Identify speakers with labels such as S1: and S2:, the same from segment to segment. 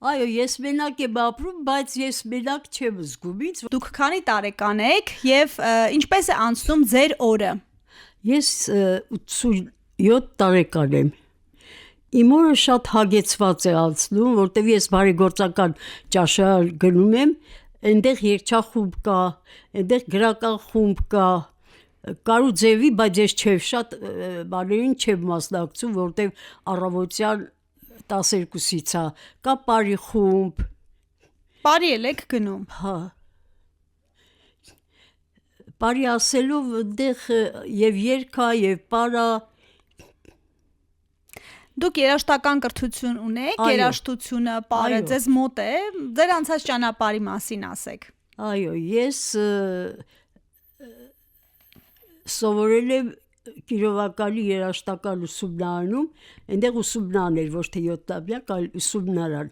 S1: Այո, ես մենակ եմ ապրում, բայց ես մենակ չեմ զգում ինձ։
S2: Դուք քանի տարեկան եք եւ ինչպես է անցնում ձեր օրը։
S1: Ես 87 տարեկան եմ։ Իմ օրը շատ հագեցված է անցնում, որտեվ ես բարեգործական ճաշարան գնում եմ, այնտեղ երգչախումբ կա, այնտեղ գրական խումբ կա, կար ու ձևի, բայց ես չեմ շատ բաներին չեմ մասնակցում, որտեվ առավոտյան 12-ից է, կա բարի խումբ։
S2: Բարի եք գնում։
S1: Հա։ Բարի ասելով այնտեղ եւ երգա եւ պարա։
S2: Դուք երաժշտական կրթություն ունեք, երաժշտությունը պարը ձեզ մոտ է, ձեր անցած ճանապարհի մասին ասեք։
S1: Այո, ես սովորել եմ Կիրովականի երաժշտական ուսումնարանում, այնտեղ ուսումնարան էր, ոչ թե 7-ամյակ, այլ ուսումնարան,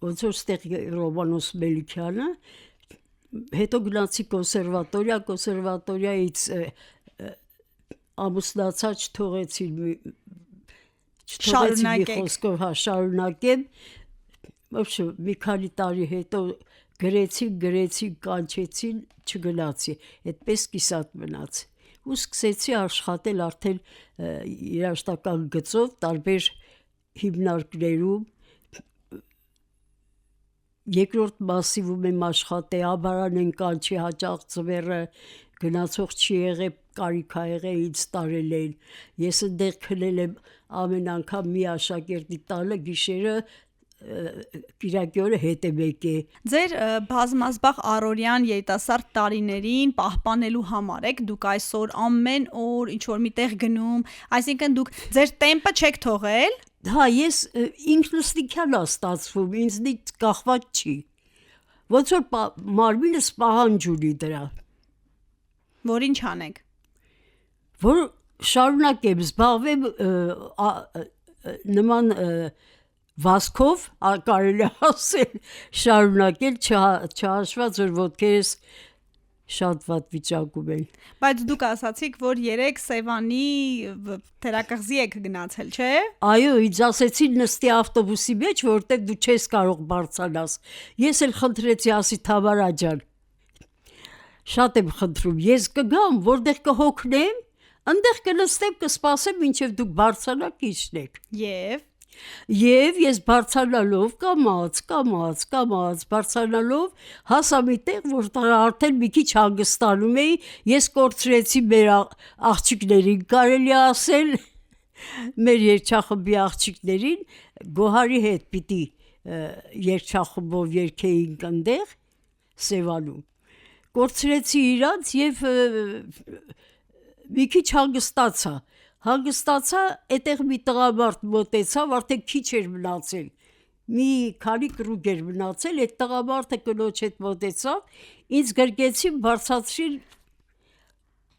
S1: ոնց որ ստեղ Ռոմանոս Մելիքյանը, հետո գնացի կոնսերվատորիայից ամուսնացած չթողեցին մի խոսքով շարունակեմ, մի քանի տարի հետո գրեցին, կանչեցին, չգնացի, այդպես կիսատ մնաց։ Ու սկսեցի աշխատել արդեն երաժշտական գծով, տարբեր հիմնարկներում, երկրորդ մասիվում եմ աշխատել, Աբարան են կանչի հաճախ ձմեռը, գնացող չի եղել, կարիք ա եղել ինձ տարել են, ես այնտեղ քնել եմ ամեն անգամ մի աշակերտի տանը գիշերը կիրակի օրը հետ եմ եկել։
S2: Ձեր բազմազբաղ առօրյան երիտասարդ տարիներին պահպանելու համար եք դուք այսօր ամեն օր ինչ որ միտեղ գնում, այսինքն դուք ձեր տեմպը չեք թողել։
S1: Հա, ես ինքնըստինքյան է ստացվում, ինձնից կախված չի։ Ոնց որ մարմինս պահանջ ունի դրա։
S2: Որ ինչ անեք։
S1: Որ շարունակեմ զբաղվեմ նման վազքով, կարելի ասել, շարունակել չհաշված, որ ոտքերս շատ վատ վիճակում են։
S2: Բայց դուք ասացիք, որ 3 Սևանի թերակղզի եք գնացել, չէ՞։
S1: Այո, ինձ ասեցին նստի ավտոբուսի մեջ, որտեղ դու չես կարող բարձրանաս։ Ես էլ խնդրեցի, ասի Թամարա ջան, շատ եմ խնդրում, ես կգամ, որտեղ կհոգնեմ, այնտեղ կնստեմ, կսպասեմ, մինչև դուք բարձրանաք իջնեք։ Եվ ես բարձրանալով կամաց բարձրանալով հասա միտեղ, որ արդեն մի քիչ հանգստանում էի, ես կորցրեցի մեր աղջիկներին, կարելի ասել, մեր երգչախմբի աղջիկներին, Գոհարի հետ պիտի երգչախմբով երգեինք այնտեղ Սևանում, կորցրեցի իրանց եւ մի քիչ հանգստացա, այդտեղ մի տղամարդ մոտեցավ, արդեն քիչ էր մնացել, մի քանի կրուկ էր մնացել, այդ տղամարդը կնոջ հետ մոտեցավ, ինձ գրկեցին, բարձրացրին,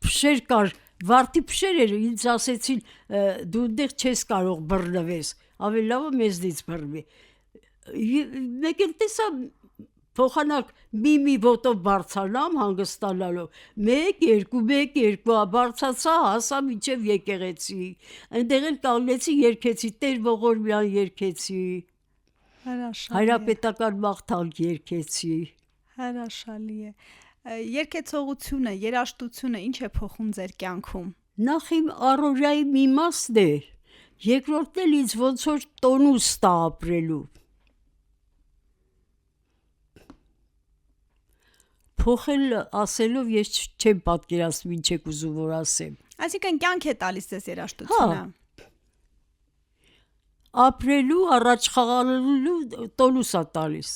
S1: փշեր կար, վարդի փշեր էր, ինձ ասեցին, դու այնտեղ չես կարող բռնվես, ավելի լավ է մեզնից բռնվի։ Մեկ էլ տեսա փոխանակ մի ոտով բարձրանամ հանգստանալով, 1, 2 բարձացա, հասա մինչև եկեղեցի, այնտեղ էլ կանգնեցի, երգեցի, Տեր ողորմյան երգեցի, հայրապետական մաղթանք երգեցի։
S2: Հրաշալի է։ Երգեցողությունը, երաժշտությունը ինչ է փոխում ձեր կյանքում։
S1: Նախ իմ առօրյայի մի մասն է, երկրորդն էլ ինձ ոնց որ տոնուս տա ապրելու։ Փոխել ասելով ես չեմ պատկերացնում ինչ եք ուզում որ ասեմ։
S2: Այսինքն կյանք է տալիս ձեզ երաժշտությունը։
S1: Ապրելու, առաջ խաղալու տոնուս է տալիս։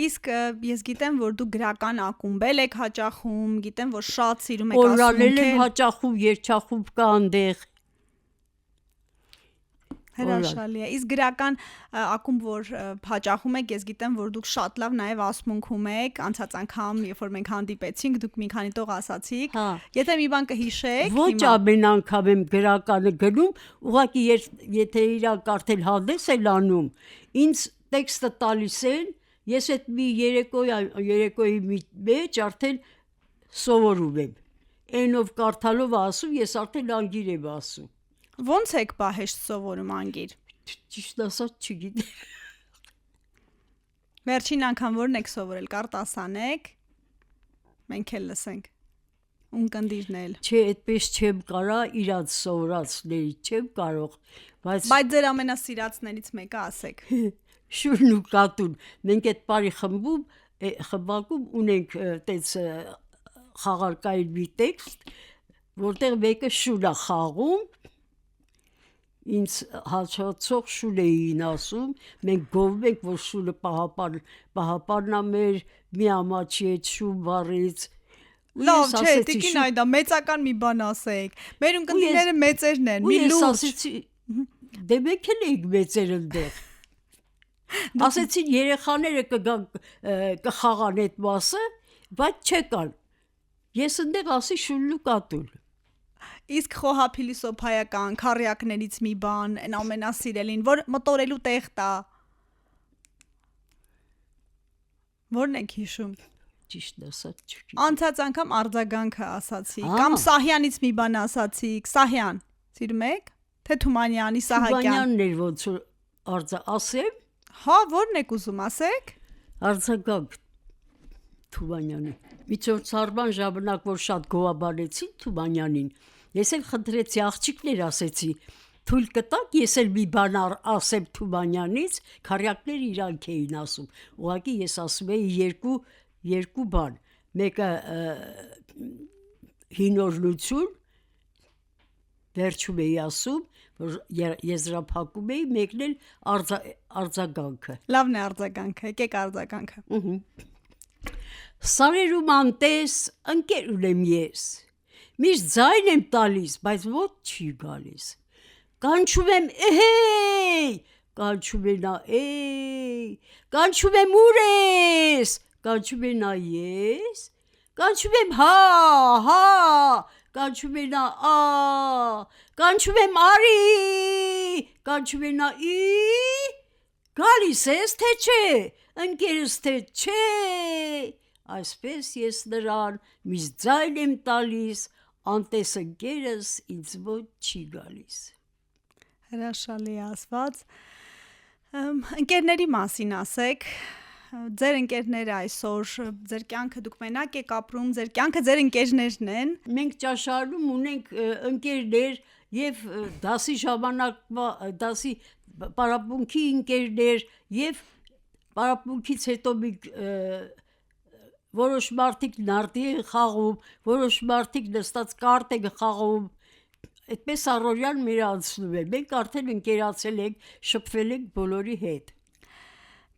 S2: Իսկ ես գիտեմ, որ դու գրական ակումբել եք հաճախում, գիտեմ, որ շատ սիրում եք ասում։
S1: Օրանել եմ հաճախում, երգչախումբ կա այնտեղ։
S2: Հրաշալի է։ Իսկ գրական ակումբ որ հաճախում եք, ես գիտեմ, որ դուք շատ լավ նաև ասմունքում եք, անցած անգամ, երբ որ մենք հանդիպեցինք, դուք մի քանի տող ասացիք։ Եթե մի բան կհիշեք։
S1: Ոչ ամեն անգամ եմ գրականը գնում, ուղղակի եթե իրանք արդեն հանդես են անում, ինձ տեքստը տալիս են, ես այդ մի երեկոյի մեջ արդեն սովորում եմ։ Այնով կարդալով ասում, ես արդեն անգիր եմ ասում։
S2: Ոնց եք պահեշտ սովորում անգիր։
S1: Ճիշտ ասած չգիտեմ։
S2: Վերջին անգամ որն եք սովորել, կարտ ասանեք։ Մենք էլ լսենք։ Ունկնդիրն էլ։
S1: Չէ, այդպես չեմ կարա իրանց սովորածների, չեմ կարող,
S2: Բայց ձեր ամենասիրածներից մեկը ասեք։
S1: շուրն ու կատուն։ Մենք այդ բարի խմբակում ունենք այդպես խաղարկային մի տեքստ, որտեղ մեկը շուն է խաղում, ինձ հաճախող շուն էին ասում, մենք գովում ենք, որ շունը պահապանն է մեր մի ամաչի այդ շուն բառից։
S2: Լավ, չէ, տիկին Այդա, մեծական մի բան ասեք։ Մեր ունկնդիրները մեծերն են, մի լուրջ։
S1: Դե մենք էլ ենք մեծեր ընդեղ։ Ասեցին երեխաները կխաղան այդ մասը, բայց չեկան։ Ես ընդեղ ասի շունն ու կատուն։
S2: Իսկ խոհափիլիսոփայական քառյակներից մի բան, այն ամենասիրելին, որ մտորելու տեղ տա։ Որն եք հիշում։
S1: Ճիշտ ասած չգիտեմ։
S2: Անցած անգամ արձագանքը ասացիք, կամ Սահյանից մի բան ասացիք։ Սահյան, սիրում եք։ Թե Թումանյանի, Սահակյան։
S1: Թումանյանն էր ոնց որ ասեմ։
S2: Հա, որն եք ուզում ասեք։
S1: Արձագանք Թումանյանի։ Միջոցառման ժամանակ որ շատ գովաբանեցին Թումանյանին, ես էլ խնդրեցի աղջիկներ ասեցի, թույլ կտակ ես էլ մի բան ասեմ Թումանյանից, քառյակները իրանք էին ասում։ Ուղղակի ես ասում էի երկու բան։ Մեկը հինորնություն, վերջում էի ասում, որ եզրափակում էի, մեկն էլ արձագանքը։
S2: Լավն է արձագանքը, եկեք արձագանքը։
S1: Սարերում անտես ընկեր ունեմ ես, միշտ ձայն եմ տալիս, բայց ոտ չի գալիս, կանչում եմ էհեյ, կանչում է նա էյ, կանչում եմ ուր ես, կանչում է նա ես, կանչում եմ հա, կանչում է նա ա, կանչում եմ արի, կանչում է նա ի, գալիս ես թե չէ, ընկերս թե չէ, այսպես ես նրան միշտ ձայն եմ տալիս, անտես ընկերս ինձ ոտ չի գալիս։
S2: Հրաշալի ասված։ Ընկերների մասին ասեք, ձեր ընկերները այսօր, ձեր կյանքը դուք մենակ եք ապրում, ձեր կյանքը ձեր ընկերներն են։
S1: Մենք ճաշարանում ունենք ընկերներ եւ դասի ժամանակ դասի պարապմունքի ընկերներ եւ պարապմունքից հետո որոշ մարդիկ նարդի են խաղում, որոշ մարդիկ նստած կարտ են խաղում, այդպես առօրյան մեր անցնում է, մենք արդեն ընկերացել ենք, շփվել ենք բոլորի հետ։